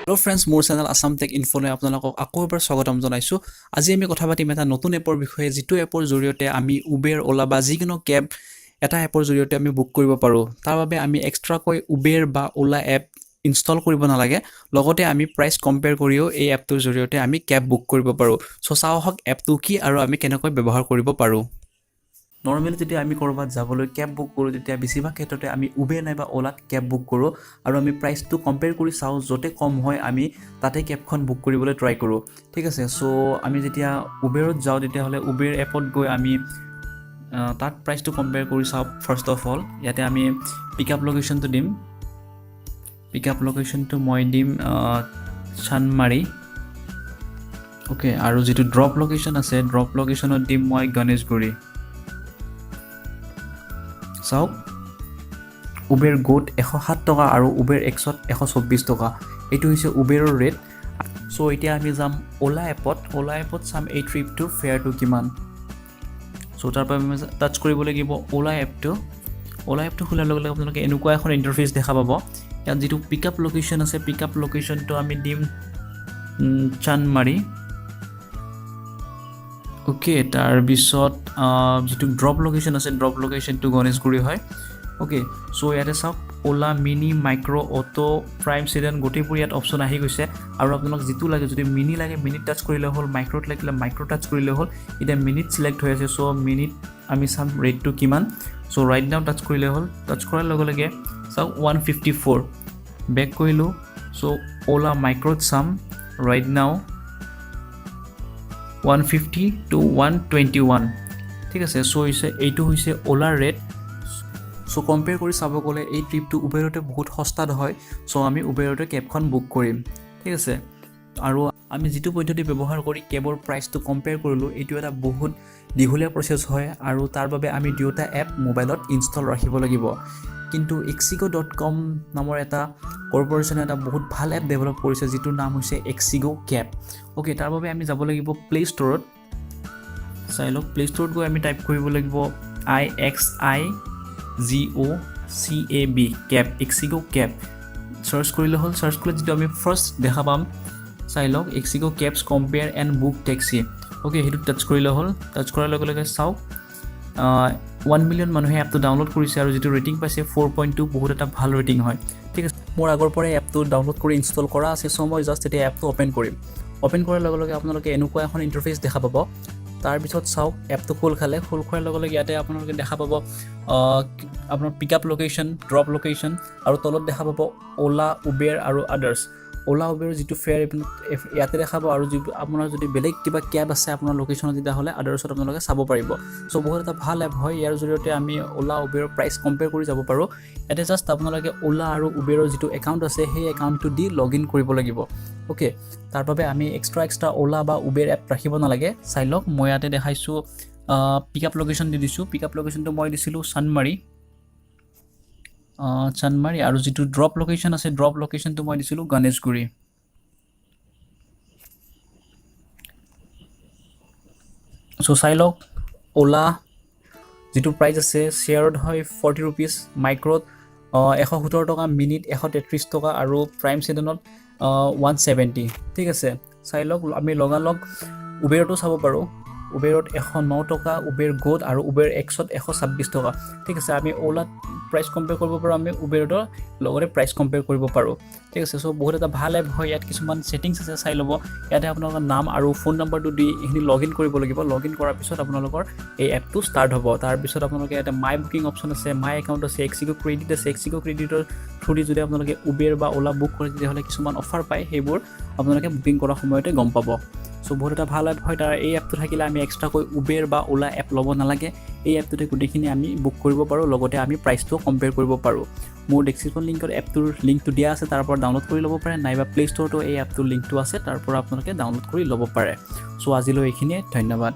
Hello' friends, মোৰ channel Assam tech ইনফোলৈ আপোনালোকক আকৌ এবাৰ স্বাগতম জনাইছোঁ। আজি আমি কথা পাতিম এটা নতুন এপৰ বিষয়ে, যিটো এপৰ জৰিয়তে আমি উবেৰ, অ'লা বা যিকোনো কেব এটা এপৰ জৰিয়তে আমি বুক কৰিব পাৰোঁ। তাৰ বাবে আমি এক্সট্ৰাকৈ উবেৰ বা অ'লা এপ ইনষ্টল কৰিব নালাগে। লগতে আমি প্ৰাইচ কম্পেয়াৰ কৰিও এই এপটোৰ জৰিয়তে আমি কেব বুক কৰিব পাৰোঁ। চ' চাওঁ আহক এপটো কি আৰু আমি কেনেকৈ ব্যৱহাৰ কৰিব পাৰোঁ। নৰ্মেলি যেতিয়া আমি ক'ৰবাত যাবলৈ কেব বুক কৰোঁ, তেতিয়া বেছিভাগ ক্ষেত্ৰতে আমি উবেৰ নাইবা অ'লাত কেব বুক কৰোঁ আৰু আমি প্ৰাইচটো কম্পেয়াৰ কৰি চাওঁ, য'তে কম হয় আমি তাতে কেবখন বুক কৰিবলৈ ট্ৰাই কৰোঁ। ঠিক আছে, চ' আমি যেতিয়া উবেৰত যাওঁ তেতিয়াহ'লে উবেৰ এপত গৈ আমি তাত প্ৰাইচটো কম্পেয়াৰ কৰি চাওঁ। ফাৰ্ষ্ট অফ অল ইয়াতে আমি পিক আপ লোকেশ্যনটো দিম। পিক আপ লোকেশ্যনটো মই দিম চানমাৰী। অ'কে, আৰু যিটো ড্ৰপ লোকেশ্যন আছে, ড্ৰপ লোকেশ্যনত দিম মই গণেশগুৰি। চাওক, উবেৰ গোত 107 টকা আৰু উবেৰ এক্সত 124 টকা। এইটো হৈছে উবেৰৰ ৰেট। চ' এতিয়া আমি যাম অ'লা এপত। অ'লা এপত চাম এই ট্ৰিপটোৰ ফেয়াৰটো কিমান। চ' তাৰ পৰা আমি টাচ কৰিব লাগিব অ'লা এপটো। অ'লা এপটো খোলাৰ লগে লগে আপোনালোকে এনেকুৱা এখন ইণ্টাৰফেচ দেখা পাব। ইয়াত যিটো পিক আপ লোকেশ্যন আছে, পিক আপ লোকেশ্যনটো আমি দিম চানমাৰী। অ'কে, তাৰপিছত যিটো ড্ৰপ লোকেশ্যন আছে, ড্ৰপ লোকেশ্যনটো গণেশগুৰি হয়। অ'কে, চ' ইয়াতে চাওক Ola mini, micro', auto, prime sedan গোটেইবোৰ ইয়াত অপশ্যন আহি গৈছে। আৰু আপোনাক যিটো লাগে, যদি মিনি লাগে মিনিত টাচ কৰিলে হ'ল, মাইক্ৰ'ত লাগিলে মাইক্ৰ' টাচ কৰিলে হ'ল। এতিয়া মিনিট ছিলেক্ট হৈ আছে, চ' মিনিট আমি চাম ৰেটটো কিমান। চ' ৰাইট নাও টাচ কৰিলে হ'ল। টাচ কৰাৰ লগে লগে চাওক 154। বেক কৰিলোঁ। চ' অ'লা মাইক্ৰ'ত চাম ৰাইট নাও 150 to 121। ঠিক আছে, চ' এইটো হৈছে অ'লাৰ ৰেট। চ' কম্পেয়াৰ কৰি চাব গ'লে এই ট্ৰিপটো উবেৰতে বহুত সস্তাত হয়। চ' আমি উবেৰতে কেবখন বুক কৰিম। ঠিক আছে, আৰু আমি যিটো পদ্ধতি ব্যৱহাৰ কৰি কেবৰ প্ৰাইচটো কম্পেয়াৰ কৰিলোঁ, এইটো এটা বহুত দীঘলীয়া প্ৰচেছ হয় আৰু তাৰ বাবে আমি দুয়োটা এপ মোবাইলত ইনষ্টল ৰাখিব লাগিব। কিন্তু exigo.com নামৰ এটা কৰ্পৰেশ্যনে এটা বহুত ভাল এপ ডেভেলপ কৰিছে, যিটোৰ নাম হৈছে exigo কেব। অ'কে, তাৰ বাবে আমি যাব লাগিব প্লে ষ্ট'ৰত। চাই লওক, প্লে ষ্ট'ৰত গৈ আমি টাইপ কৰিব লাগিব IXIGOCAB cab, exigo cab. Charge কৰিলে হ'ল। চাৰ্চ কৰিলে যিটো আমি ফাৰ্ষ্ট দেখা পাম, চাই লওক exigo cabs compare and book taxi. Okay, সেইটো টাচ কৰিলে হ'ল। টাচ কৰাৰ লগে লগে চাওক 1 মিলিয়ন মানুহে এপটো ডাউনলোড কৰিছে আৰু যিটো ৰেটিং পাইছে 4.2, বহুত এটা ভাল ৰেটিং হয়। ঠিক আছে, মোৰ আগৰ পৰাই এপটো ডাউনলোড কৰি ইনষ্টল কৰা আছে। চ' মই জাষ্ট এতিয়া এপটো অ'পেন কৰিম। অ'পেন কৰাৰ লগে লগে আপোনালোকে এনেকুৱা এখন ইণ্টাৰফেচ দেখা পাব। তাৰপিছত চাওক এপটো খোল খালে। খোল খোৱাৰ লগে লগে ইয়াতে আপোনালোকে দেখা পাব আপোনাৰ পিক আপ লোকেশ্যন, ড্ৰপ লোকেশ্যন, আৰু তলত দেখা পাব অ'লা, উবেৰ আৰু আদাৰ্ছ। অ'লা উবেৰৰ যিটো ফেয়াৰ ইয়াতে দেখাব, আৰু যিটো আপোনাৰ যদি বেলেগ কিবা কেব আছে আপোনাৰ লোকেশ্যনত, তেতিয়াহ'লে আদাৰ্ছত আপোনালোকে চাব পাৰিব। চ' বহুত এটা ভাল এপ হয়। ইয়াৰ জৰিয়তে আমি অ'লা উবেৰৰ প্ৰাইচ কম্পেয়াৰ কৰি যাব পাৰোঁ। ইয়াতে জাষ্ট আপোনালোকে অ'লা আৰু উবেৰৰ যিটো একাউণ্ট আছে, সেই একাউণ্টটো দি লগ ইন কৰিব লাগিব। অ'কে, তাৰ বাবে আমি এক্সট্ৰা অ'লা বা উবেৰ এপ ৰাখিব নালাগে। চাই লওক, মই ইয়াতে দেখাইছোঁ পিক আপ লোকেশ্যন দি দিছোঁ। পিক আপ লোকেশ্যনটো মই দিছিলোঁ চানমাৰী। আৰু যিটো ড্ৰপ লোকেশ্যন আছে, ড্ৰপ লোকেশ্যনটো মই দিছিলোঁ গণেশগুৰি। চ' চাই লওক, অ'লা যিটো প্ৰাইচ আছে শ্বেয়াৰত হয় 40 ৰুপিজ, মাইক্ৰ'ত 117 টকা, মিনিট 133 টকা, আৰু প্ৰাইম ছেডানত 170। ঠিক আছে, চাই লওক। আমি লগালগ উবেৰতো চাব পাৰোঁ। উবেৰত 109 টকা, উবেৰ গোট আৰু উবেৰ এক্সত 126 টকা। ঠিক আছে, আমি অ'লাত প্ৰাইচ কম্পেয়াৰ কৰিব পাৰোঁ, আমি উবেৰতো লগতে প্ৰাইচ কম্পেয়াৰ কৰিব পাৰোঁ। ঠিক আছে, চ' বহুত এটা ভাল এপ হয়। ইয়াত কিছুমান ছেটিংছ আছে, চাই ল'ব। ইয়াতে আপোনালোকৰ নাম আৰু ফোন নাম্বাৰটো দি এইখিনি লগ ইন কৰিব লাগিব। লগ ইন কৰাৰ পিছত আপোনালোকৰ এই এপটো ষ্টাৰ্ট হ'ব। তাৰপিছত আপোনালোকে ইয়াতে মাই বুকিং অপশ্যন আছে, মাই একাউণ্ট আছে, exigo ক্ৰেডিট আছে। exigo ক্ৰেডিটৰ থ্ৰুদি যদি আপোনালোকে উবেৰ বা অ'লা বুক কৰে, তেতিয়াহ'লে কিছুমান অফাৰ পায়, সেইবোৰ আপোনালোকে বুকিং কৰাৰ সময়তে গম পাব। চ' বহুত এটা ভাল এপ হয়। তাৰ এই এপটো থাকিলে আমি এক্সট্ৰাকৈ উবেৰ বা অ'লা এপ ল'ব নালাগে। এই এপটোতে গোটেইখিনি আমি বুক কৰিব পাৰোঁ, লগতে আমি প্ৰাইচটো কম্পেয়াৰ কৰিব পাৰোঁ। মোৰ ডেছক্ৰিপশ্যন লিংকত এপটোৰ লিংকটো দিয়া আছে, তাৰ পৰা ডাউনলোড কৰি ল'ব পাৰে, নাইবা প্লে ষ্ট'ৰতো এই এপটোৰ লিংকটো আছে, তাৰ পৰা আপোনালোকে ডাউনলোড কৰি ল'ব পাৰে। চ' আজিলৈ এইখিনিয়ে, ধন্যবাদ।